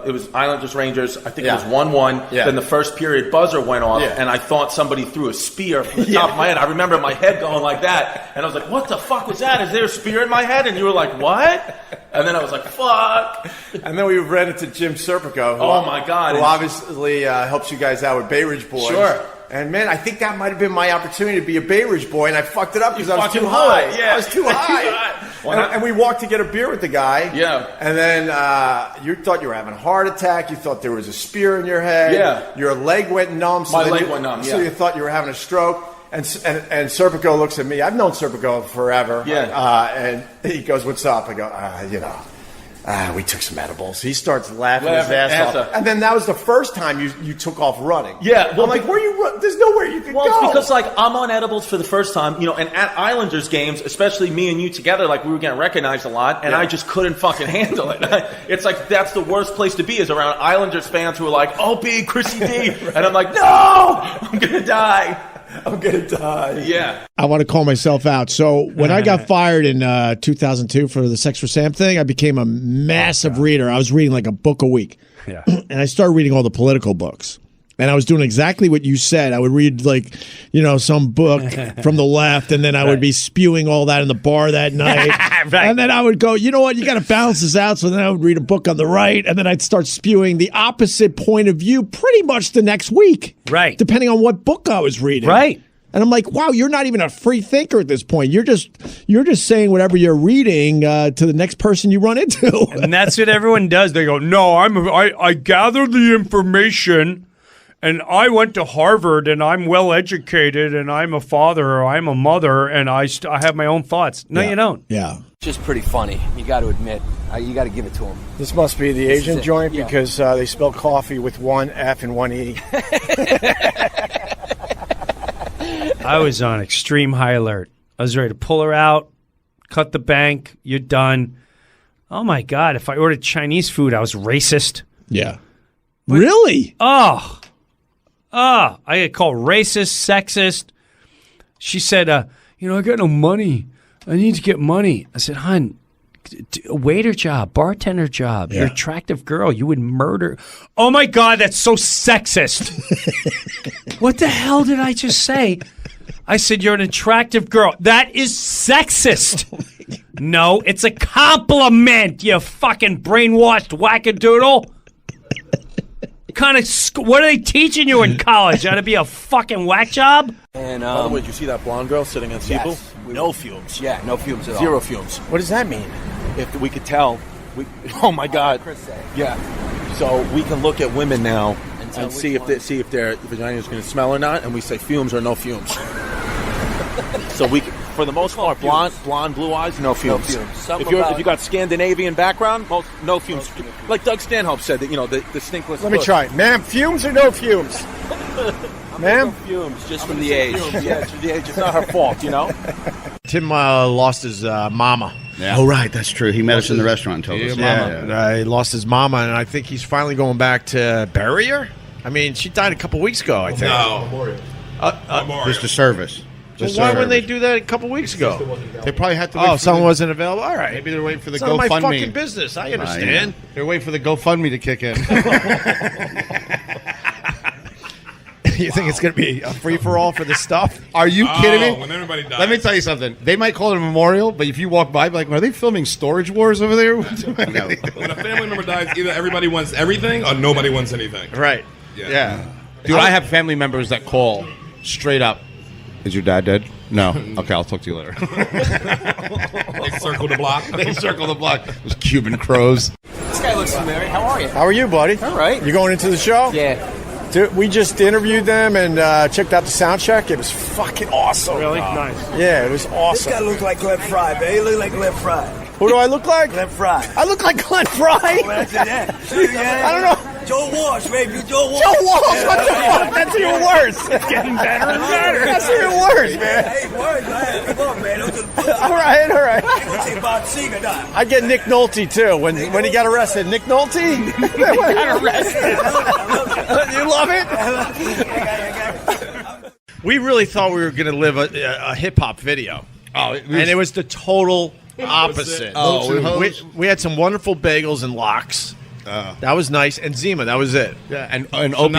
It was Islanders Rangers. I think it was 1-1. Yeah. Then the first period buzzer went off, and I thought somebody threw a spear from the top of my head. I remember my head going like that, and I was like, "What the fuck was that? Is there a spear in my head?" And you were like, "What?" And then I was like, "Fuck!" And then we ran into Jim Serpico. Oh my god! Who obviously helps you guys out with Bay Ridge Boys. Sure. And man, I think that might have been my opportunity to be a Bay Ridge boy, and I fucked it up because I was too high. Yeah. I was too high. And we walked to get a beer with the guy. Yeah. And then you thought you were having a heart attack. You thought there was a spear in your head. Yeah. Your leg went numb. My leg went numb. So you thought you were having a stroke. And Serpico looks at me. I've known Serpico forever. Yeah. And he goes, "What's up?" I go, we took some edibles. He starts laughing his ass off. And then that was the first time you took off running. Yeah. Well, I'm like, where you run? There's nowhere you can go. Well, it's because, I'm on edibles for the first time, and at Islanders games, especially me and you together, we were getting recognized a lot, and I just couldn't fucking handle it. It's like, that's the worst place to be, is around Islanders fans who are like, Opie, Chrissy D. And I'm like, no! I'm going to die. I'm going to die. Yeah. I want to call myself out. So when I got fired in 2002 for the Sex for Sam thing, I became a massive reader. I was reading like a book a week. Yeah. And I started reading all the political books. And I was doing exactly what you said. I would read some book from the left, and then I would be spewing all that in the bar that night. Right. And then I would go, you know what, you got to balance this out. So then I would read a book on the right, and then I'd start spewing the opposite point of view pretty much the next week. Right. Depending on what book I was reading. Right. And I'm like, wow, you're not even a free thinker at this point. You're just saying whatever you're reading to the next person you run into. And that's what everyone does. They go, no, I gather the information. And I went to Harvard, and I'm well educated, and I'm a father, or I'm a mother, and I have my own thoughts. No, you don't. Yeah. Just pretty funny. You got to admit. You got to give it to him. This must be the Asian joint because they spell coffee with one F and one E. I was on extreme high alert. I was ready to pull her out, cut the bank. You're done. Oh my God! If I ordered Chinese food, I was racist. Yeah. Really? I get called racist, sexist. She said, I got no money. I need to get money. I said, hon, a waiter job, bartender job. You're an attractive girl. You would murder. Oh, my God, that's so sexist. What the hell did I just say? I said, you're an attractive girl. That is sexist. No, it's a compliment, you fucking brainwashed wackadoodle. What are they teaching you in college? How to be a fucking whack job? And by the way, did you see that blonde girl sitting at the table? Yes, no fumes. Yeah, no fumes at all. Zero fumes. What does that mean? If we could tell, oh my God. Chris said. Yeah. So we can look at women now and see if their vagina is going to smell or not, and we say fumes or no fumes. So we, for the most part, blonde, blue eyes, no fumes. If you got Scandinavian background, no fumes. Like Doug Stanhope said, that the stinkless. Let me try, ma'am. Fumes or no fumes? Ma'am, no fumes, just from the age. Yeah, it's from the age. It's not her fault, Tim lost his mama. Yeah. Oh, right. That's true. He met us in the restaurant and told us. Yeah. He lost his mama, and I think he's finally going back to bury her. I mean, she died a couple weeks ago, I think. No. Just a service. Well, why wouldn't they do that a couple weeks ago? They probably had to wait for someone wasn't available? All right. Maybe they're waiting for the it's none of my GoFundMe. fucking business. I understand. They're waiting for the GoFundMe to kick in. You think it's going to be a free-for-all for the stuff? Are you kidding me? When everybody dies. Let me tell you something. They might call it a memorial, but if you walk by, be like, are they filming Storage Wars over there? No. When a family member dies, either everybody wants everything or nobody wants anything. Right. Yeah. Dude, I have family members that call straight up. Is your dad dead? No. Okay, I'll talk to you later. They circle the block. They circle the block. Those Cuban crows. This guy looks familiar. How are you? How are you, buddy? All right. You going into the show? Yeah. Dude, we just interviewed them and checked out the sound check. It was fucking awesome. Really? Nice. Yeah, it was awesome. This guy looks like Glenn Fry, man. He look like Glenn Fry. Who do I look like? Glenn Fry. I look like Glenn Fry. I don't know. Joe Walsh, baby. Joe Walsh. Joe Walsh, what the fuck? That's even worse. It's getting better and better. That's even worse, man. Hey, worse, man. Come on, man. All right. Let's say Bob Seger died. I get Nick Nolte, too. When he got arrested. Nick Nolte? Got arrested. You love it? We really thought we were going to live a hip-hop video. Oh, And it was the total opposite. We had some wonderful bagels and lox. That was nice. And Zima, that was it. Yeah, and Opie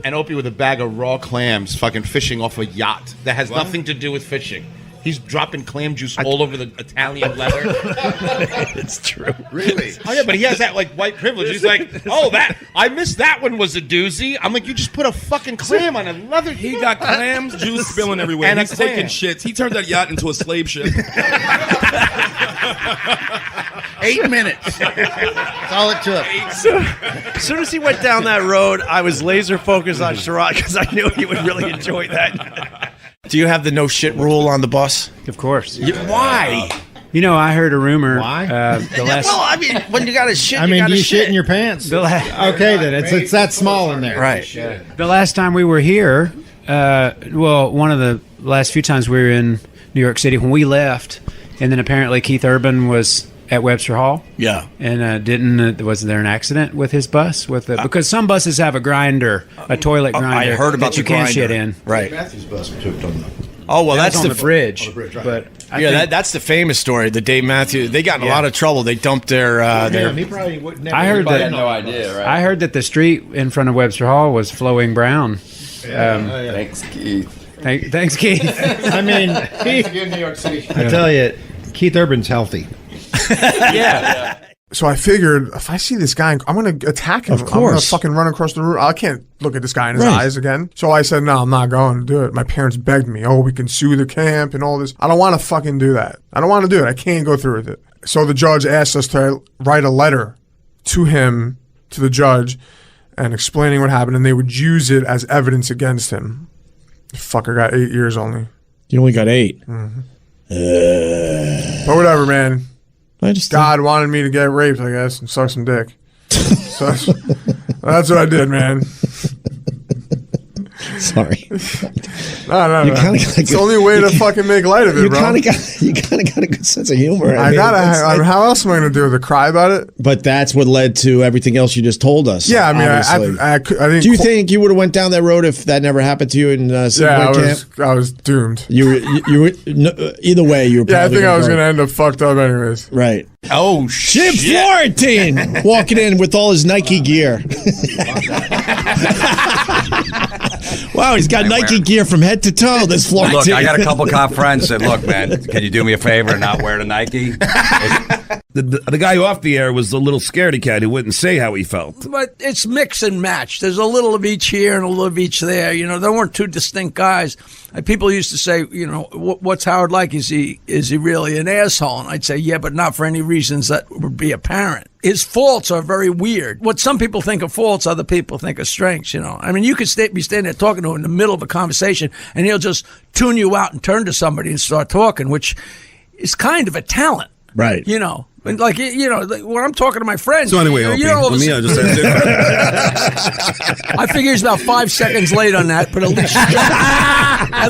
and Opie with a bag of raw clams, fucking fishing off a yacht that has nothing to do with fishing. He's dropping clam juice all over the Italian leather. It's true. Really? Oh yeah, but he has that like white privilege. He's like, I missed that one was a doozy. I'm like, you just put a fucking clam on a leather. He got clams, juice spilling everywhere. And He's a clam. taking shits. He turned that yacht into a slave ship. 8 minutes. That's all it took. As soon as he went down that road, I was laser focused on Sherrod because I knew he would really enjoy that. Do you have the no shit rule on the bus? Of course. Why? You know, I heard a rumor. Why? The last, Well, I mean, when you got to shit, I mean, you got do to you shit in your pants? Okay, then it's that small in there. Right. the last time we were here, one of the last few times we were in New York City when we left, and then apparently Keith Urban was at Webster Hall. Yeah. And was there an accident with his bus? Because some buses have a grinder, a toilet grinder. I heard about that you the can't grinder. shit in. Right. Matthews bus was hooked on the. Oh well, that's on the bridge. right. But That's the famous story. The Dave Matthews. They got in a lot of trouble. They dumped their. He probably would never. I heard that. No idea, right? I heard that the street in front of Webster Hall was flowing brown. Thanks, Keith. Thanks, Keith. I mean, in New York City. I tell you, Keith Urban's healthy. Yeah. So I figured if I see this guy, I'm going to attack him. Of course. I'm going to fucking run across the room. I can't look at this guy in his eyes again. So I said, no, I'm not going to do it. My parents begged me, we can sue the camp and all this. I don't want to fucking do that. I don't want to do it. I can't go through with it. So the judge asked us to write a letter to him, to the judge, and explaining what happened, and they would use it as evidence against him. The fucker got 8 years only. You only got 8. Mm-hmm. But whatever, man. God wanted me to get raped, I guess, and suck some dick. So that's what I did, man. Sorry. No. It's the only way to fucking make light of it, bro. You kind of got a good sense of humor. How else am I going to do it? To cry about it? But that's what led to everything else you just told us. Yeah, I mean, I didn't. Do you think you would have went down that road if that never happened to you in camp? I was doomed. You were either way. You were. Yeah, I think I was going to end up fucked up anyways. Right. Oh Jim shit! Florentine walking in with all his Nike gear. Wow, he's got Nike gear from head to toe. This Florentine. Look, I got a couple cop friends that look, man, can you do me a favor and not wear the Nike? The guy off the air was a little scaredy cat who wouldn't say how he felt. But it's mix and match. There's a little of each here and a little of each there. You know, there weren't two distinct guys. People used to say, you know, what's Howard like? Is he really an asshole? And I'd say, yeah, but not for any reasons that would be apparent. His faults are very weird. What some people think are faults, other people think are strengths, you know. I mean, you could be standing there talking to him in the middle of a conversation, and he'll just tune you out and turn to somebody and start talking, which is kind of a talent. Right. You know. Like, you know, when I'm talking to my friends. So anyway, Opie, let me just say I figure he's about 5 seconds late on that, but at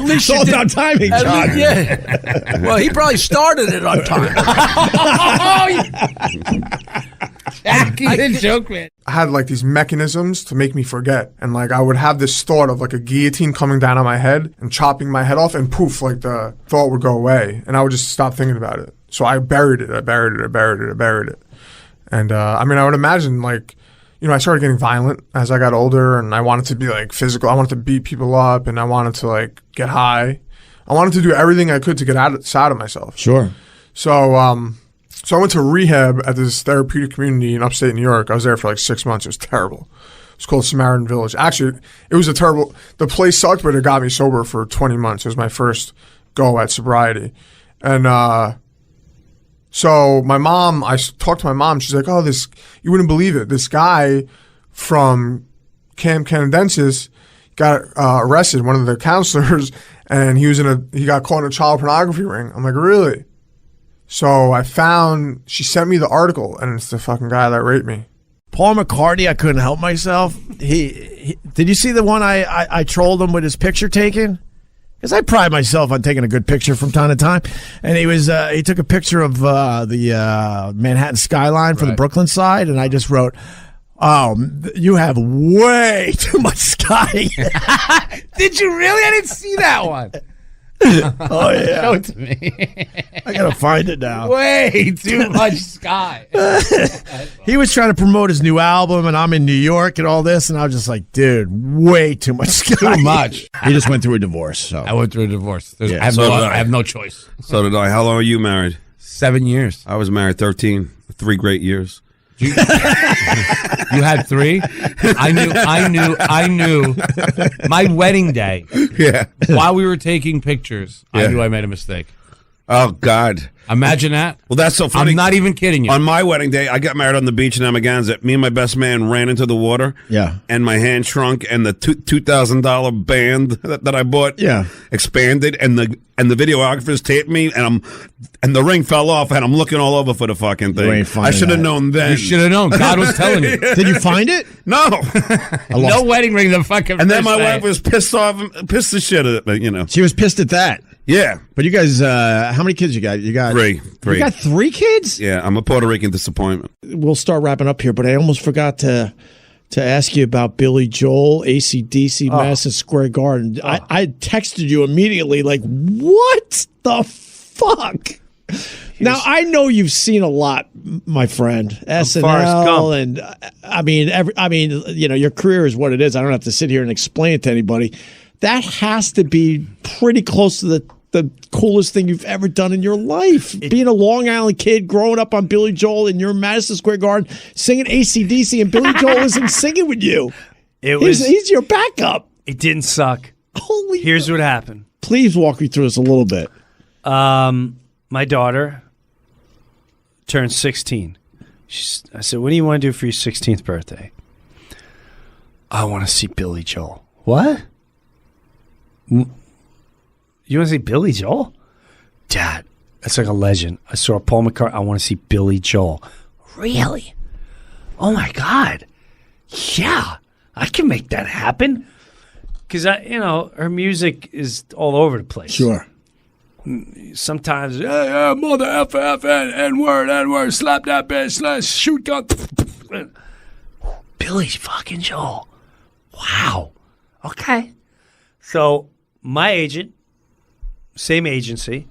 least it's all about timing, John. Yeah. Well, he probably started it on time. Joke, man. I had like these mechanisms to make me forget, and like I would have this thought of like a guillotine coming down on my head and chopping my head off, and poof, like the thought would go away, and I would just stop thinking about it. So I buried it. And I mean, I would imagine like, I started getting violent as I got older, and I wanted to be like physical. I wanted to beat people up, and I wanted to like get high. I wanted to do everything I could to get outside of myself. Sure. So, so I went to rehab at this therapeutic community in upstate New York. I was there for like 6 months. It was terrible. It was called Samaritan Village. Actually, it was the place sucked, but it got me sober for 20 months. It was my first go at sobriety. And so I talked to my mom. She's like, oh, you wouldn't believe it. This guy from Camp Canadensis got arrested, one of the counselors, and he got caught in a child pornography ring. I'm like, really? So she sent me the article, and it's the fucking guy that raped me. Paul McCartney, I couldn't help myself. He did you see the one I trolled him with his picture taken? Because I pride myself on taking a good picture from time to time. And he took a picture of the Manhattan skyline from the Brooklyn side, and I just wrote, oh, you have way too much sky. Did you really? I didn't see that one. Oh, yeah. Show it to me. I got to find it now. Way too much sky. He was trying to promote his new album, and I'm in New York and all this, and I was just like, dude, way too much sky. Too much. He just went through a divorce. So I went through a divorce. Yeah. I have no choice. So did I. How long are you married? 7 years. I was married 13. 3 great years. You had 3? I knew. My wedding day. Yeah. While we were taking pictures, I knew I made a mistake. Oh, God. Imagine that. Well, that's so funny. I'm not even kidding you. On my wedding day, I got married on the beach in Amagansett. Me and my best man ran into the water. Yeah. And my hand shrunk, and the $2,000 band that I bought expanded, and the videographers taped me, and the ring fell off, and I'm looking all over for the fucking thing. I should have known then. You should have known. God was telling you. Did you find it? No. No wedding ring the fucking And then my first day. wife was pissed off, pissed the shit at me, She was pissed at that. Yeah. But you guys, how many kids you got? You got 3. You got 3 kids? Yeah, I'm a Puerto Rican disappointment. We'll start wrapping up here, but I almost forgot to ask you about Billy Joel, AC/DC, Madison Square Garden. I texted you immediately like, what the fuck? Now, I know you've seen a lot, my friend. SNL, and I mean, your career is what it is. I don't have to sit here and explain it to anybody. That has to be pretty close to the coolest thing you've ever done in your life. Being a Long Island kid, growing up on Billy Joel, and you're in Madison Square Garden singing AC/DC, and Billy Joel isn't singing with you. He's your backup. It didn't suck. Here's what happened. Please walk me through this a little bit. My daughter turned 16. I said, what do you want to do for your 16th birthday? I want to see Billy Joel. What? You want to see Billy Joel? Dad, that's like a legend. I saw Paul McCartney. I want to see Billy Joel. Really? Oh, my God. Yeah, I can make that happen. Because, her music is all over the place. Sure. Sometimes, yeah, mother FF, N-word, slap that bitch, shoot gun. Billy fucking Joel. Wow. Okay. So my agent, same agency,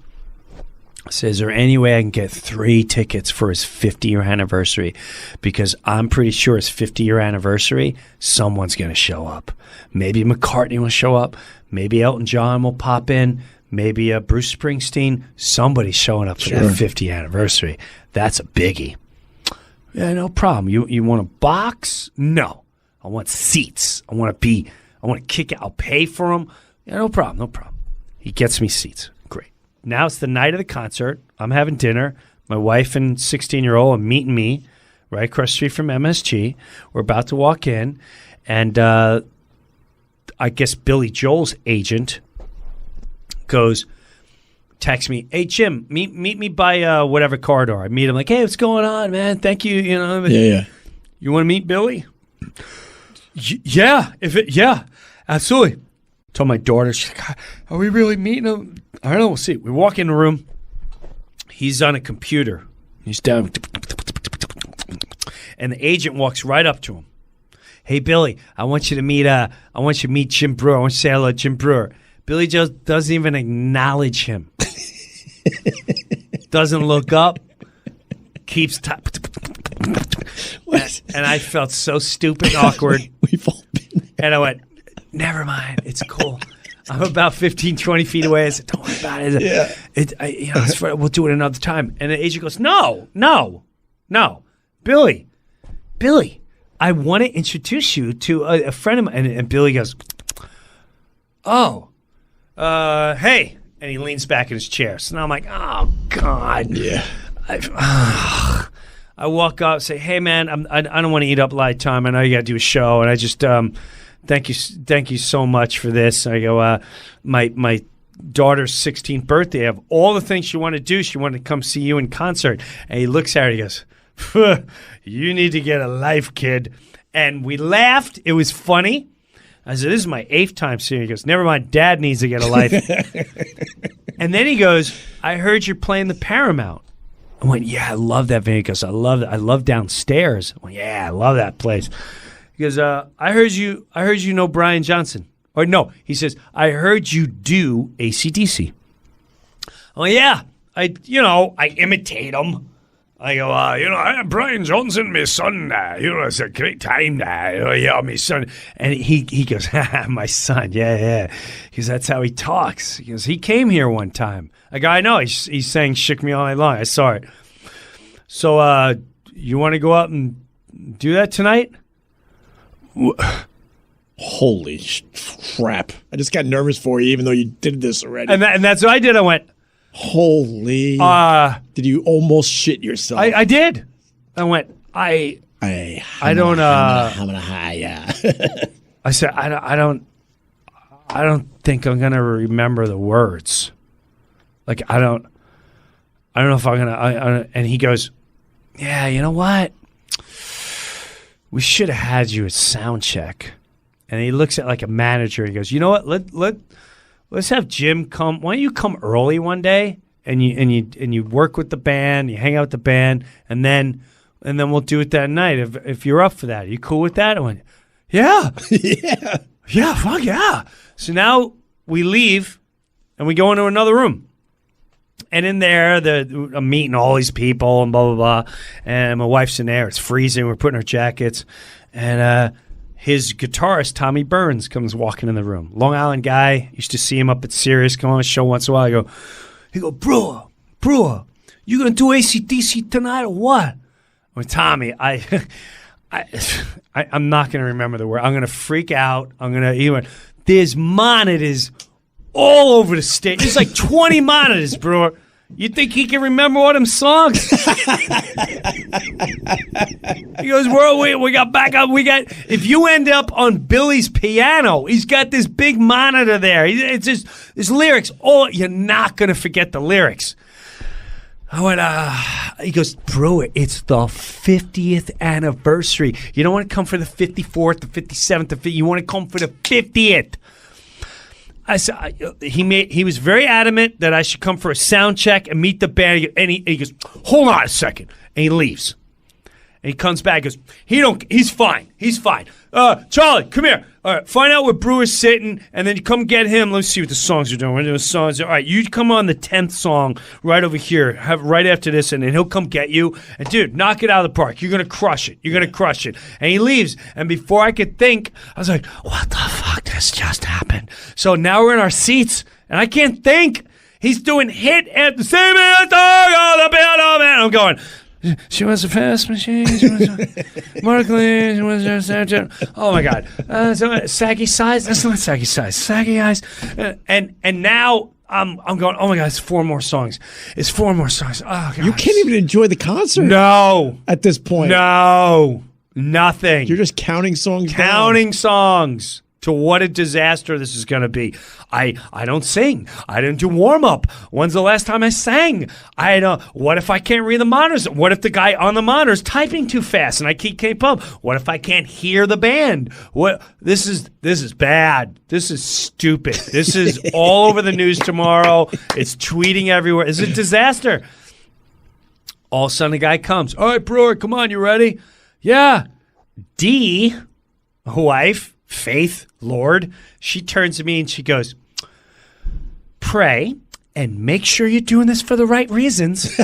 says, is there any way I can get 3 tickets for his 50-year anniversary? Because I'm pretty sure his 50-year anniversary, someone's going to show up. Maybe McCartney will show up. Maybe Elton John will pop in. Maybe Bruce Springsteen. Somebody's showing up for that 50th anniversary. That's a biggie. Yeah, no problem. You want a box? No. I want seats. I want to kick out. I'll pay for them. Yeah, no problem. He gets me seats. Great. Now it's the night of the concert. I'm having dinner. My wife and 16-year-old are meeting me right across the street from MSG. We're about to walk in, and I guess Billy Joel's agent text me, hey, Jim, meet me by whatever corridor. I meet him like, hey, what's going on, man? Thank you. Yeah. You want to meet Billy? Yeah, absolutely. Told my daughter, she's like, are we really meeting him? I don't know. We'll see. We walk in the room. He's on a computer. He's down. And the agent walks right up to him. Hey, Billy, I want you to meet Jim Brewer. I want you to say hello to Jim Brewer. Billy Joe doesn't even acknowledge him. Doesn't look up. Keeps And I felt so stupid and awkward. We've all been there. And I went, never mind. It's cool. I'm about 15, 20 feet away. I said, don't worry about it. Yeah. We'll do it another time. And the agent goes, no. Billy, I want to introduce you to a friend of mine. And Billy goes, hey. And he leans back in his chair. So now I'm like, oh, God. Yeah. I walk up and say, hey, man, I don't want to eat up light time. I know you got to do a show. And I just, thank you so much for this. I go, my daughter's 16th birthday. I have all the things she wanted to do. She wanted to come see you in concert. And he looks at her. He goes, you need to get a life, kid. And we laughed. It was funny. I said, this is my 8th time seeing you. He goes, never mind. Dad needs to get a life. And then he goes, I heard you're playing the Paramount. I went, yeah, I love that venue. He goes, I love downstairs. I went, yeah, I love that place. He goes, I heard you know Brian Johnson. Or no, he says, I heard you do AC/DC. Oh yeah, I imitate him. I go, Brian Johnson, my son. It's a great time. Yeah, my son. And he goes, my son. Yeah. Because that's how he talks. He goes, he came here one time. I go, I know. He's saying "Shook Me All Night Long." I saw it. So, you want to go out and do that tonight? Holy crap. I just got nervous for you, even though you did this already. And that's what I did. I went, holy. Did you almost shit yourself? I did. I went, I don't, yeah. I said, I don't think I'm going to remember the words. Like, I don't know if I'm going to, and he goes, yeah, you know what? We should have had you at sound check. And he looks at like a manager and he goes, you know what? Let's have Jim come. Why don't you come early one day and you work with the band, you hang out with the band, and then we'll do it that night if you're up for that. Are you cool with that? I went, yeah. Yeah, fuck yeah. So now we leave and we go into another room. And in there, I'm meeting all these people and blah, blah, blah. And my wife's in there. It's freezing. We're putting our jackets. And his guitarist, Tommy Burns, comes walking in the room. Long Island guy. Used to see him up at Sirius. Come on a show once in a while. He go, Brewer, you going to do AC/DC tonight or what? Well, Tommy, I'm not going to remember the word. I'm going to freak out. He went, there's monitors all over the stage. There's like 20 monitors, Brewer. You think he can remember all them songs? He goes, we got backup. If you end up on Billy's piano, he's got this big monitor there. It's just, his lyrics. Oh, you're not going to forget the lyrics. I went, he goes, Brewer, it's the 50th anniversary. You don't want to come for the 54th, the 57th, you want to come for the 50th. I said, he was very adamant that I should come for a sound check and meet the band. And he goes, hold on a second. And he leaves. And he comes back and goes, he's fine. Charlie, come here. All right, find out where Brewer's sitting, and then you come get him. Let's see what the songs are doing. We're doing songs. All right, you come on the 10th song right over here, right after this, and then he'll come get you. And, dude, knock it out of the park. You're going to crush it. And he leaves. And before I could think, I was like, what the fuck just happened? So now we're in our seats, and I can't think. He's doing hit at the same piano, man. I'm going, she was a fast machine. She was Martlin. She was oh my God. Saggy size. That's not saggy size. Saggy eyes. And now I'm going. Oh my God! It's 4 more songs. Oh God. You can't even enjoy the concert. No. At this point. No. Nothing. You're just counting songs. Songs. To what a disaster this is going to be. I don't sing. I didn't do warm-up. When's the last time I sang? What if I can't read the monitors? What if the guy on the monitor is typing too fast and I keep up? What if I can't hear the band? This is bad. This is stupid. This is all over the news tomorrow. It's tweeting everywhere. It's a disaster. All of a sudden, the guy comes. All right, Brewer, come on. You ready? Yeah. D, wife, Faith, Lord, she turns to me and she goes, pray and make sure you're doing this for the right reasons.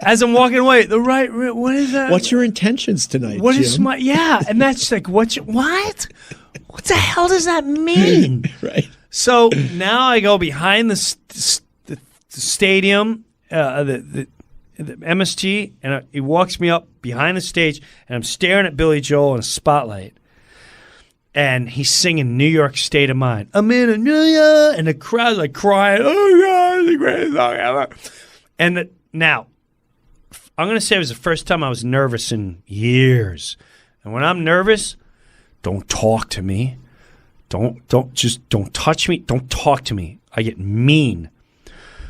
As I'm walking away, what is that? What's your intentions tonight? What Jim? is my and that's like what the hell does that mean? Right. So now I go behind the stadium, the MSG, and he walks me up behind the stage, and I'm staring at Billy Joel in a spotlight, and he's singing New York State of Mind. I'm in a New York, and the crowd's like crying, oh God, it's the greatest song ever. And now, I'm going to say it was the first time I was nervous in years. And when I'm nervous, don't talk to me. Don't touch me. Don't talk to me. I get mean.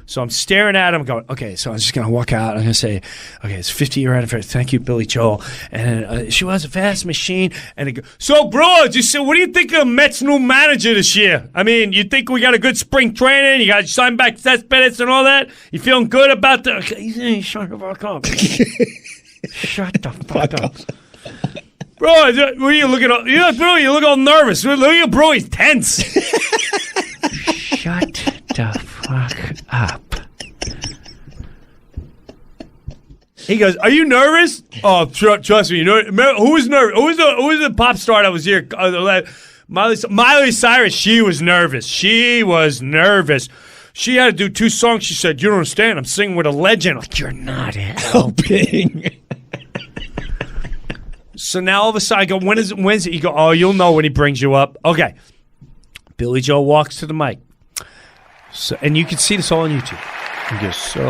So I'm staring at him going, okay, so I'm just going to walk out. I'm going to say, okay, it's 50-year anniversary. Thank you, Billy Joel. And she was a fast machine. And he goes, so, bro, what do you think of Mets' new manager this year? I mean, you think we got a good spring training? You got to sign back Cespedes and all that? You feeling good about the... Okay, shut the fuck up. Shut the fuck up. Bro, what are you looking at? Bro, you look all nervous. Look at bro, he's tense. Shut the fuck up. He goes, are you nervous? Oh, trust me. Who was nervous? Who was the pop star that was here? Miley Cyrus, she was nervous. She had to do 2 songs. She said, you don't understand. I'm singing with a legend. Like, you're not helping. So now all of a sudden I go, when's it? You go, oh, you'll know when he brings you up. Okay. Billy Joel walks to the mic. So, and you can see this all on YouTube. He goes, so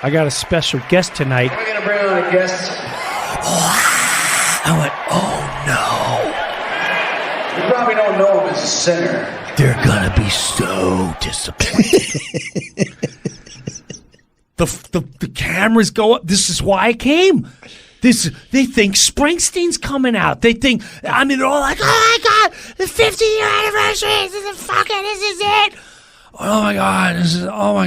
I got a special guest tonight. We're going to bring on a guest. I went, oh no. You probably don't know him as a singer. They're going to be so disappointed. The cameras go up. This is why I came. They think Springsteen's coming out. They think, they're all like, oh my God, the 50-year anniversary. This is it. Oh my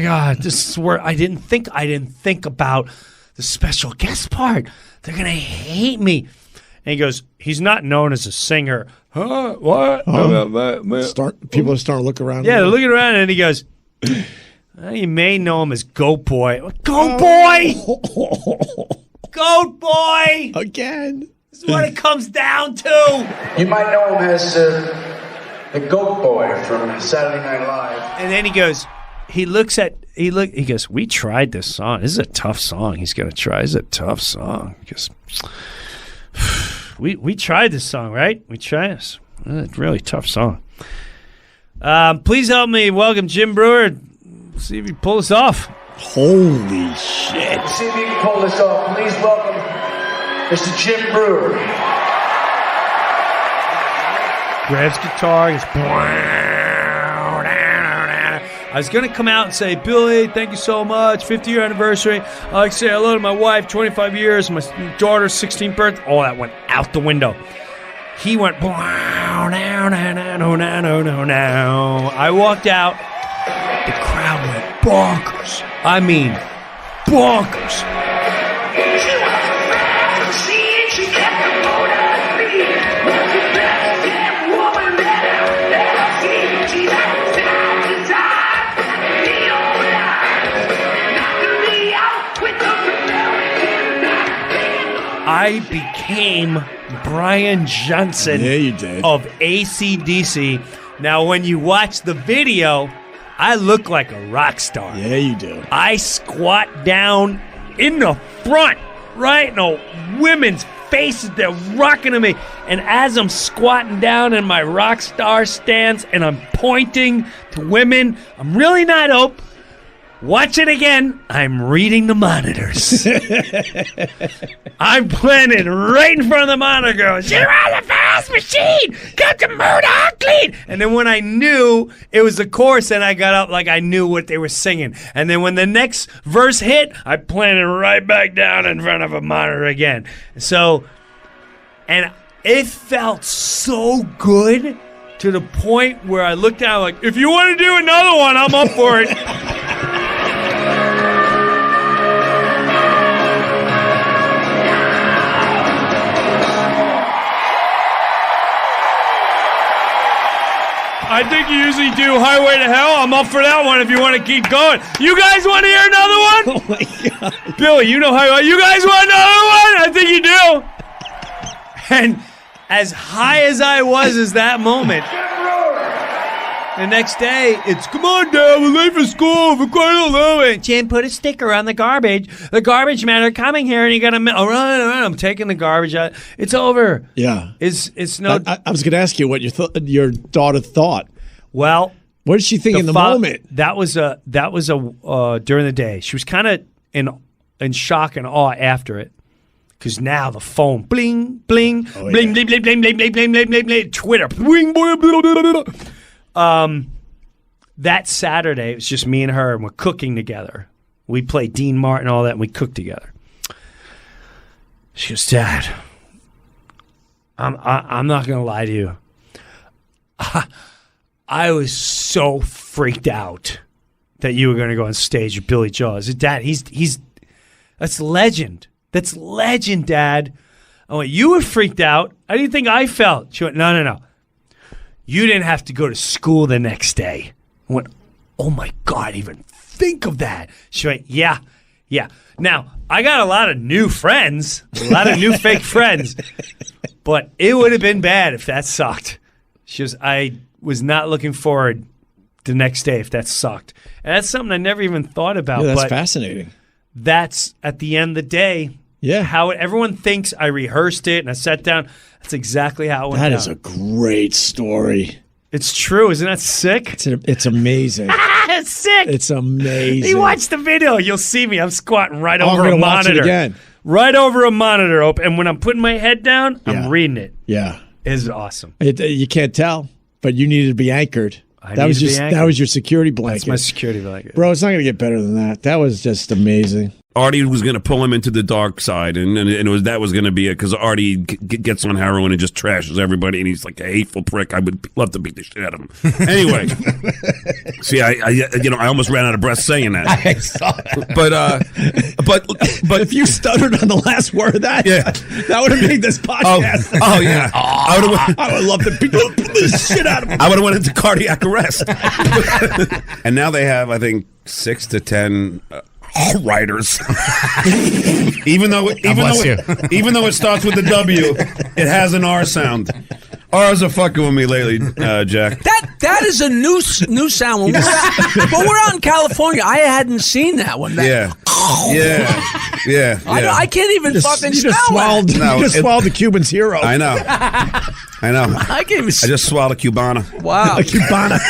God, this is where I didn't think about the special guest part. They're going to hate me. And he goes, he's not known as a singer. Huh? What? People are starting to look around. Yeah, they're looking around, and he goes, you may know him as Goat Boy. Goat Boy! Goat Boy! Again. This is what it comes down to. You might know him as the Goat Boy from Saturday Night Live. And then he goes, he goes, we tried this song. This is a tough song. He's going to try. This is a tough song. He goes, we tried this song, right? We tried this. It's a really tough song. Please help me welcome Jim Brewer. See if he pull this off. Holy shit. See if you can pull this off. Please welcome Mr. Jim Brewer. Grabs guitar. Goes, I was going to come out and say, Billy, thank you so much. 50-year anniversary. I'd like to say hello to my wife, 25 years, my daughter's 16th birthday. All that went out the window. He went, I walked out. The crowd went bonkers. I mean, bonkers. I became Brian Johnson of AC/DC. Now, when you watch the video, I look like a rock star. Yeah, you do. I squat down in the front, right? And the women's faces, they're rocking to me. And as I'm squatting down in my rock star stance and I'm pointing to women, I'm really not Opie. Watch it again. I'm reading the monitors. I'm planning right in front of the monitor going, you're on the fast machine. Come to Murdoch Clean. And then when I knew it was the chorus and I got up like I knew what they were singing. And then when the next verse hit, I planted right back down in front of a monitor again. So, and it felt so good to the point where I looked down like, if you want to do another one, I'm up for it. I think you usually do Highway to Hell. I'm up for that one if you want to keep going. You guys want to hear another one? Oh, my God. Billy, you know Highway. You guys want another one? I think you do. And as high as I was as that moment, the next day, it's, come on, Dad, we're late for school. We're quite alone. Jim, put a sticker on the garbage. The garbage men are coming here, and you got to, all right, I'm taking the garbage out. It's over. Yeah. It's no. I was going to ask you what your daughter thought. Well, what did she think in the moment? That was during the day. She was kind of in shock and awe after it. Because now the phone, bling, bling, bling, bling, bling, bling, bling, bling, bling, bling, bling, bling, Twitter, bling, bling, bling, bling, bling. That Saturday, it was just me and her, and we're cooking together. We played Dean Martin, all that, and we cooked together. She goes, Dad, I'm not going to lie to you. I was so freaked out that you were going to go on stage with Billy Joel. I said, Dad, that's legend. That's legend, Dad. I went, you were freaked out. How do you think I felt? She went, no. You didn't have to go to school the next day. I went, oh, my God, even think of that. She went, yeah. Now, I got a lot of new friends, a lot of new fake friends, but it would have been bad if that sucked. I was not looking forward the next day if that sucked. And that's something I never even thought about. Yeah, that's but fascinating. That's, at the end of the day, how everyone thinks I rehearsed it and I sat down. That's exactly how it went down. That is a great story. It's true. Isn't that sick? It's amazing. It's sick. It's amazing. You watch the video. You'll see me. I'm squatting right over I'm a gonna watch monitor. it again. Right over a monitor. And when I'm putting my head down, I'm reading it. Yeah. It's awesome. You can't tell, but you needed to be anchored. That was your security blanket. That's my security blanket. Bro, it's not going to get better than that. That was just amazing. Artie was going to pull him into the dark side, and that was going to be it, because Artie gets on heroin and just trashes everybody, and he's like a hateful prick. I would love to beat the shit out of him. Anyway, see, I almost ran out of breath saying that. I saw that. But if you stuttered on the last word of that, that would have made this podcast. Oh yeah, I would love to beat the shit out of him. I would have went into cardiac arrest. And now they have, I think, 6 to 10. Writers. even though it starts with a W, it has an R sound. R's are fucking with me lately, Jack. That is a new sound. When we're out in California, I hadn't seen that one. Yeah. I can't even fucking spell swallowed, that. You just swallowed the Cuban's hero. I know. I can't even. I just swallowed a Cubana. Wow. A Cubana.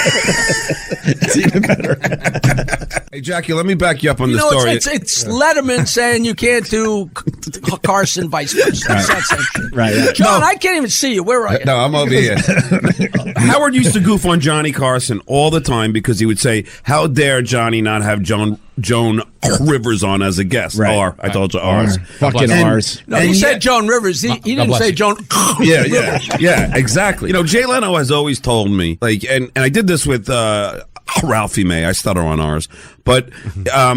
It's even better. Hey, Jackie, let me back you up on the story. It's Letterman saying you can't do Carson vice versa. Right. John, I can't even see you. Where are you? No, I'm over here. Howard used to goof on Johnny Carson all the time because he would say, "How dare Johnny not have Joan Rivers on as a guest?" Right. I told you R's. Fucking R's. No, he said Joan Rivers. He didn't say Joan. Yeah, exactly. Jay Leno has always told me, and I did this with Ralphie May. I stutter on R's. But, Ralphie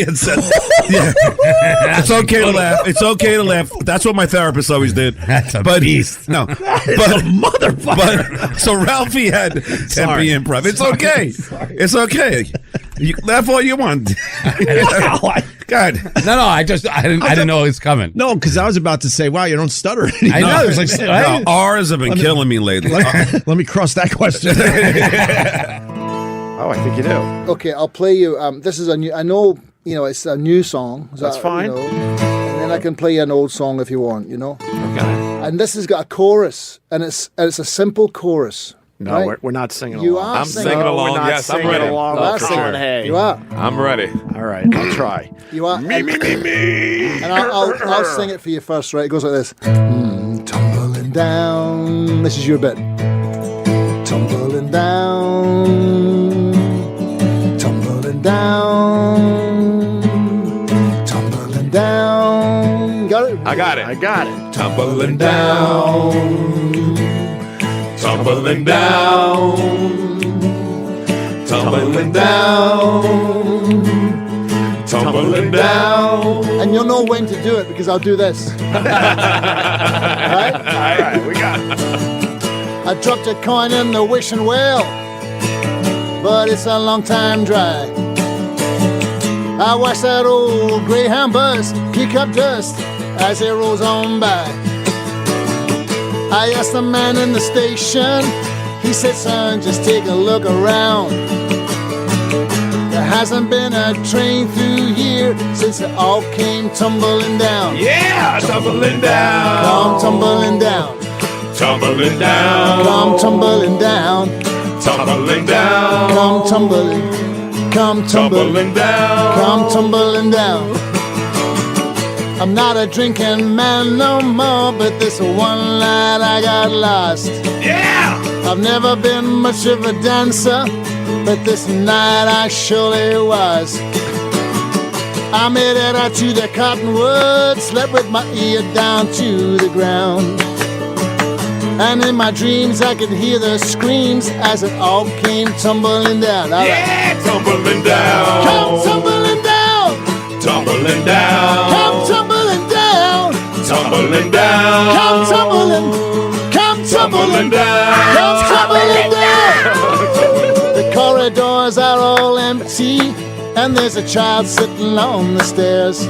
had said, it's okay to laugh. It's okay to laugh. That's what my therapist always did. That's a beast. No. But a motherfucker. So Ralphie had Tempe Improv. It's okay. It's okay. You laugh all you want. God. No, I didn't know it was coming. No, because I was about to say, wow, you don't stutter anymore. I know. It was like, R's have been killing me lately. Let me cross that question. Oh, I think you do. Okay, I'll play you. This is a new. I know, it's a new song. That's fine. And then I can play you an old song if you want. Okay. And this has got a chorus, and it's a simple chorus. No, right? we're not singing You along. are I'm singing. singing along. We're not Yes, I'm singing ready. along. You are For singing. sure. Hey. You are. I'm ready. All right, I'll try. You are. Me. And I'll sing it for you first, right? It goes like this. Tumbling down. This is your bit. Tumbling down. Tumbling down. Tumbling down. Got it? I got it. Tumbling down. Tumbling down. Tumbling down. Tumbling down. And you'll know when to do it because I'll do this. All right? All right, we got it. I dropped a coin in the wishing well, but it's a long time dry. I watched that old Greyhound bus kick up dust as it rolls on by. I asked the man in the station, he said, son, just take a look around. There hasn't been a train through here since it all came tumbling down. Yeah, tumbling down. Come tumbling down. Tumbling down. Come tumbling down. Tumbling down. Come tumbling. Come tumbling down. Come tumbling down. I'm not a drinking man no more, but this one night I got lost. Yeah! I've never been much of a dancer, but this night I surely was. I made it out to the cottonwoods, slept with my ear down to the ground. And in my dreams I could hear the screams as it all came tumbling down. All right. Yeah, tumbling down. Come tumbling down. Tumbling down. Come tumbling down. Tumbling down. Come tumbling. Come tumbling down. Come tumbling down. The corridors are all empty, and there's a child sitting on the stairs.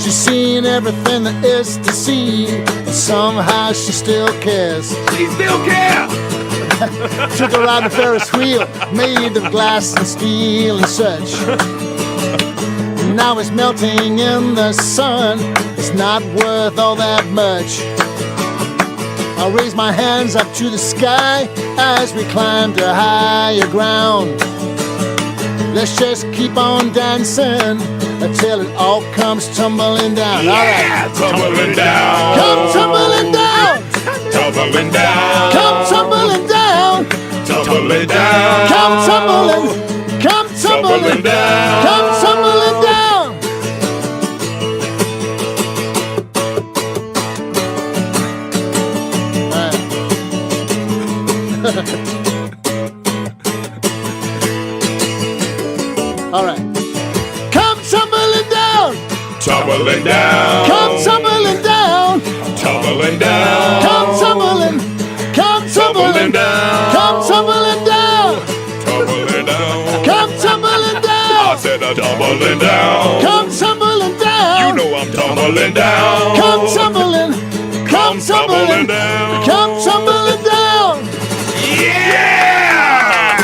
She's seen everything there is to see, and somehow she still cares. She still cares. Took her on the Ferris wheel, made of glass and steel and such. Now it's melting in the sun, it's not worth all that much. I'll raise my hands up to the sky as we climb to higher ground. Let's just keep on dancing until it all comes tumbling down. Yeah, all right. tumbling down. Come tumbling down. Tumbling down. Come tumbling down. Tumbling down. Come tumbling. Come tumbling down. Come tumbling down. All right. Come tumbling down. Tumbling down. Come tumbling down. Tumbling down. Come tumbling. Come tumbling down. Come tumbling down. Tumbling down. Come tumbling down. I said I'm tumbling down. Come tumbling down. You know I'm tumbling down. Come tumbling. Come tumbling down. Come tumbling down. Yeah!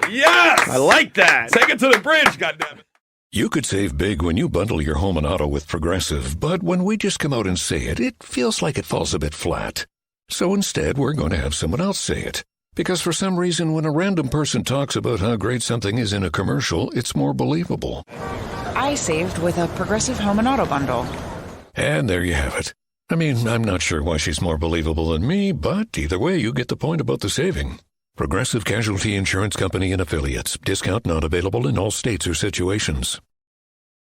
Yes! I like that. Take it to the bridge, goddammit. You could save big when you bundle your home and auto with Progressive, but when we just come out and say it, it feels like it falls a bit flat. So instead, we're going to have someone else say it. Because for some reason, when a random person talks about how great something is in a commercial, it's more believable. I saved with a Progressive home and auto bundle. And there you have it. I mean, I'm not sure why she's more believable than me, but either way, you get the point about the saving. Progressive Casualty Insurance Company and Affiliates. Discount not available in all states or situations.